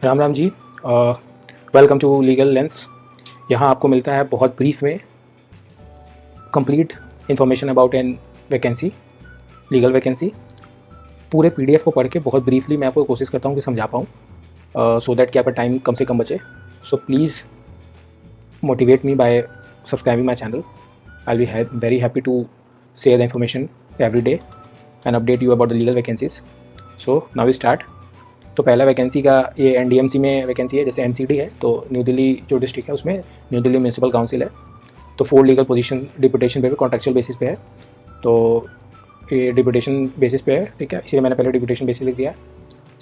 Ram Ram ji. Welcome to legal lens. यहाँ आपको मिलता है बहुत ब्रीफ में complete information about an vacancy, legal vacancy. पूरे पीडीएफ को पढ़ के बहुत ब्रीफली मैं आपको कोशिश करता हूँ कि समझा पाऊँ, सो दैट कि आपका टाइम कम से कम बचे। So please motivate me by subscribing my channel. I will be very happy to share the information every day and update you about the legal vacancies. So now we start. तो पहला vacancy का ये NDMC में vacancy है। जैसे MCD है तो new Delhi जो डिस्ट्रिक्ट है उसमें न्यू दिल्ली म्यूनसिपल काउंसिल है। तो 4 लीगल पोजीशन डिप्यूटेशन पे कॉन्ट्रेक्चुअल बेसिस पे है। तो ये डिप्यूटेशन बेसिस पे है, ठीक है, इसलिए मैंने पहले डिप्यूटेशन बेसिस लिख दिया।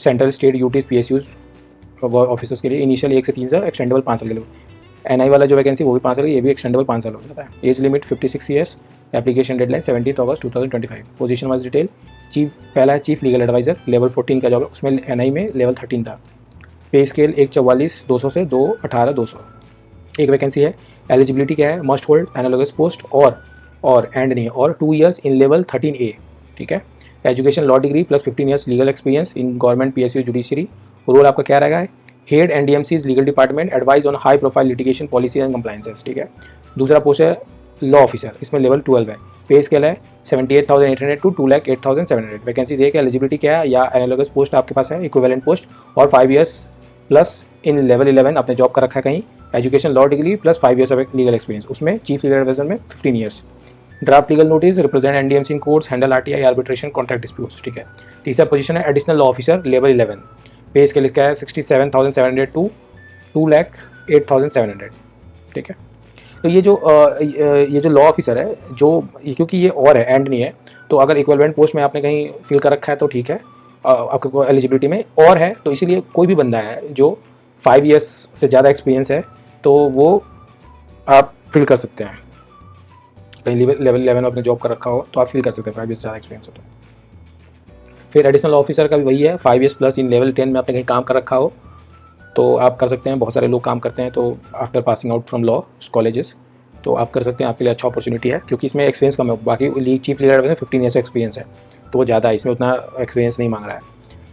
Central state UTs PSUs officers के लिए इनिशियल 1 से 3 साल, एक्सटेंडेबल 5 साल के लिए। एनआई वाला जो वैकेंसी वो भी 5 साल, ये भी एक्सटेंडेबल 5 साल हो जाता है। Age limit 56 years. Application deadline 17 अगस्त 2025। Position wise detail. पहला है चीफ लीगल एडवाइज़र, लेवल 14 का जॉब है, उसमें एनआई में लेवल 13 था। पे स्केल 144,200 से 218,200। एक वैकेंसी है। एलिजिबिलिटी क्या है? मस्ट होल्ड एनालॉगस पोस्ट और एंड नहीं और 2 ईयर्स इन लेवल 13A, ठीक है। Education law degree plus 15 years legal experience in government PSU judiciary. Role आपका क्या रहेगा? Head NDMC's legal department, advise on high profile litigation policy and compliances, ठीक है। दूसरा पोस्ट है लॉ ऑफिसर, इसमें लेवल 12 है। पे स्केल है 78,800 टू 2,08,700। वैकेंसी देखिए एलिजिबिलिटी क्या है या एनालॉगस पोस्ट आपके पास है, इक्विवेलेंट पोस्ट, और 5 ईयर्स प्लस इन लेवल 11 आपने जॉब कर रखा है कहीं। Education law degree plus 5 years of legal experience, उसमें चीफ लीगल एडवाइजर में 15 years. Draft legal notice, represent NDMC in courts, handle RTI, arbitration, contract disputes, ठीक है। तीसरा पोजीशन है एडिशनल लॉ ऑफिसर, लेवल 11। पे स्केल इसका है 67,700 टू 2,08,700, ठीक है। तो ये जो लॉ ऑफिसर है क्योंकि ये और है, एंड नहीं है, तो अगर इक्विवेलेंट पोस्ट में आपने कहीं फिल कर रखा है तो ठीक है, आपको एलिजिबिलिटी में और है, तो इसीलिए कोई भी बंदा है जो 5 ईयर्स से ज़्यादा एक्सपीरियंस है तो वो आप फिल कर सकते हैं। कहीं लेवल 11 आपने जॉब कर रखा हो तो आप फिल कर सकते हैं 5 ईयर्स से ज़्यादा एक्सपीरियंस हो तो। फिर एडिशनल ऑफिसर का भी वही है, 5 ईयर्स प्लस इन लेवल 10 में आपने कहीं काम कर रखा हो तो आप कर सकते हैं। बहुत सारे लोग काम करते हैं तो after passing out from law colleges, तो आप कर सकते हैं, आपके लिए अच्छा अपॉर्चुनिटी है क्योंकि इसमें एक्सपीरियंस कम है। बाकी चीफ लीगल एडवाइजर 15 ईयर्स का एक्सपीरियंस है तो वो ज़्यादा है, इसमें उतना एक्सपीरियंस नहीं मांग रहा है।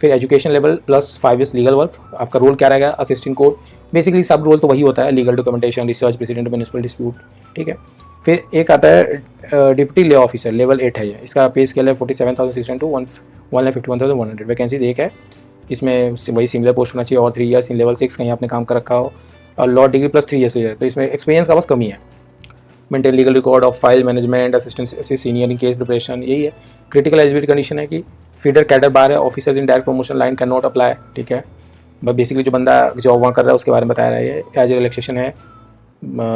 फिर education level plus 5 years legal work. आपका रोल क्या रहेगा? असिस्टेंट कोर्ट, बेसिकली सब रोल तो वही होता है, legal documentation, research, president municipal dispute, ठीक है। फिर एक आता है डिप्टी लॉ ऑफिसर, लेवल 8 है ये। इसका पे स्केल है 47,600 टू 1,51,100। वैकेंसी एक है, इसमें वही सिमिलर पोस्ट होना चाहिए और 3 ईयर्स इन लेवल 6 कहीं आपने काम कर रखा हो, और लॉ डिग्री प्लस 3 ईयर्स है, तो इसमें एक्सपीरियंस का बस कमी है। Maintain legal record of file management, assistant senior in case preparation, यही है। क्रिटिकल एलिजिबिलिटी कंडीशन है कि फीडर कैडर बार है, officers in direct promotion line can not apply, ठीक है। बस बेसिकली जो बंदा जॉब वहाँ कर रहा है उसके बारे में बताया रहा है। एज ए रिलैक्सेशन है।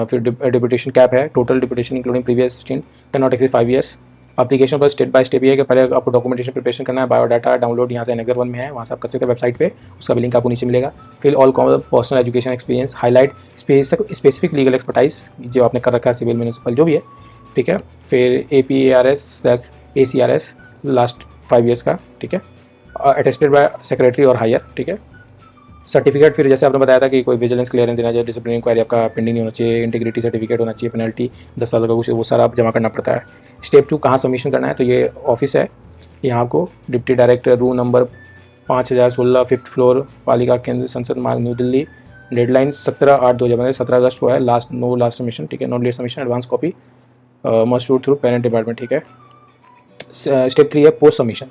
फिर डिप्यूटेशन कैप है, total deputation including previous stint can not exceed 5 years. Application पर स्टेप बाय स्टेप ये है कि पहले आपको डॉक्यूमेंटेशन प्रिपरेशन करना है, बायोडाटा डाउनलोड यहाँ से एनेगर 1 में है, वहाँ से आप कर सकते हैं वेबसाइट पे, उसका भी लिंक आपको नीचे मिलेगा। फिर all common personal education experience, highlight specific legal expertise जो आपने कर रखा है, सिविल म्यूनिसिपल जो भी है, ठीक है। फिर APARS/ACRS लास्ट 5 ईयर्स का, ठीक है, अटेस्टेड बाय सेक्रेटरी और हायर, ठीक है। सर्टिफिकेट, फिर जैसे आपने बताया था कि कोई विजिलेंस क्लियरेंस देना चाहिए, डिसिप्लिन इंक्वायरी आपका पेंडिंग नहीं होना चाहिए, इंटीग्रिटी सर्टिफिकेट होना चाहिए, पेनल्टी 10 साल का कुछ वो सारा आप जमा करना पड़ता है। स्टेप 2 कहाँ सबमिशन करना है, तो ये ऑफिस है, यहाँ आपको deputy director, room number 5016, 5th floor, पालिका केंद्र, संसद मार्ग, न्यू दिल्ली। डेडलाइन 17/8/2015, 17 अगस्त को है लास्ट सबमिशन, ठीक है। Not late submission, advance copy must route through parent department, ठीक है। स्टेप 3 है पोस्ट सबमिशन।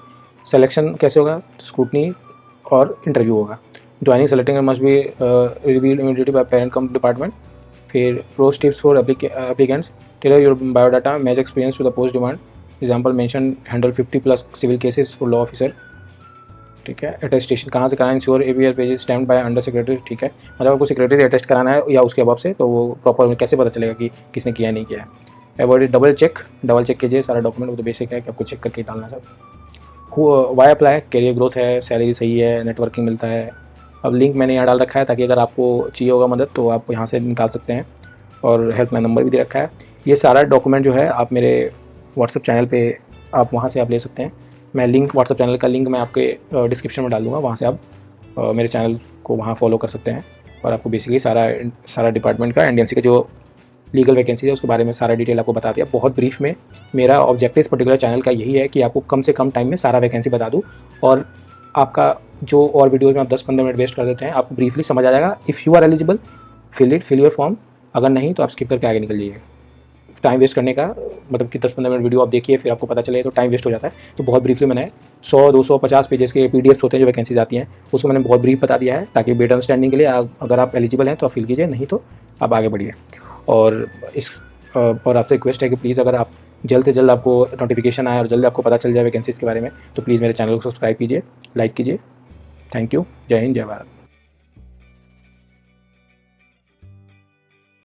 सिलेक्शन कैसे होगा? स्क्रूटनी और इंटरव्यू होगा। Joining selecting must be revealed immediately by parent cum department. फिर pros tips for applicants, tailor your biodata, match experience to the post demand, example mention, handle 50 plus civil cases for law officer, ठीक है। Attestation कहाँ से कराना है? Sure APR pages stamped by under secretary, ठीक है। मतलब आपको सेक्रेटरी अटेस्ट कराना है या उसके अबाव से, तो वो प्रॉपर कैसे पता चलेगा कि किसने किया नहीं किया है। अवॉइड डबल चेक कीजिए सारा डॉक्यूमेंट, वो तो बेसिक है कि आपको चेक करके डालना सब। वाई अप्लाई, कैरियर ग्रोथ है, सैलरी सही है, नेटवर्किंग मिलता है। अब लिंक मैंने यहाँ डाल रखा है ताकि अगर आपको चाहिए होगा मदद तो आप यहाँ से निकाल सकते हैं, और हेल्पलाइन नंबर भी दे रखा है। ये सारा डॉक्यूमेंट जो है आप मेरे व्हाट्सअप चैनल पे आप वहाँ से आप ले सकते हैं। मैं लिंक, व्हाट्सअप चैनल का लिंक मैं आपके डिस्क्रिप्शन में डाल दूँगा, वहाँ से आप मेरे चैनल को वहाँ फॉलो कर सकते हैं, और आपको बेसिकली सारा डिपार्टमेंट का एनडीएमसी का जो लीगल वैकेंसी है उसके बारे में सारा डिटेल आपको बता दिया बहुत ब्रीफ में। मेरा ऑब्जेक्टिव इस पर्टिकुलर चैनल का यही है कि आपको कम से कम टाइम में सारा वैकेंसी बता दूँ, और आपका जो और वीडियोज़ में आप 10-15 मिनट वेस्ट कर देते हैं, आपको ब्रीफली समझ आ जाएगा। If you are eligible fill your form, अगर नहीं तो आप स्किप करके आगे निकल जाइए। टाइम वेस्ट करने का मतलब कि 10-15 मिनट वीडियो आप देखिए फिर आपको पता चले तो टाइम वेस्ट हो जाता है। तो बहुत ब्रीफली मैंने 100-250 पेजेस के पीडीएफ्स होते हैं जो वैकेंसीज आती हैं, उसको मैंने बहुत ब्रीफ बता दिया है ताकि बेटर अंडरस्टैंडिंग के लिए अगर आप एलिजिबल हैं तो आप फिल कीजिए, नहीं तो आप आगे बढ़िए। और और आपसे रिक्वेस्ट है कि प्लीज़ अगर आप जल्द से जल्द आपको नोटिफिकेशन आए और जल्द आपको पता चल जाए वैकेंसीज़ के बारे में, तो प्लीज़ मेरे चैनल को सब्सक्राइब कीजिए, लाइक कीजिए। Thank you. जय हिंद, जय भारत।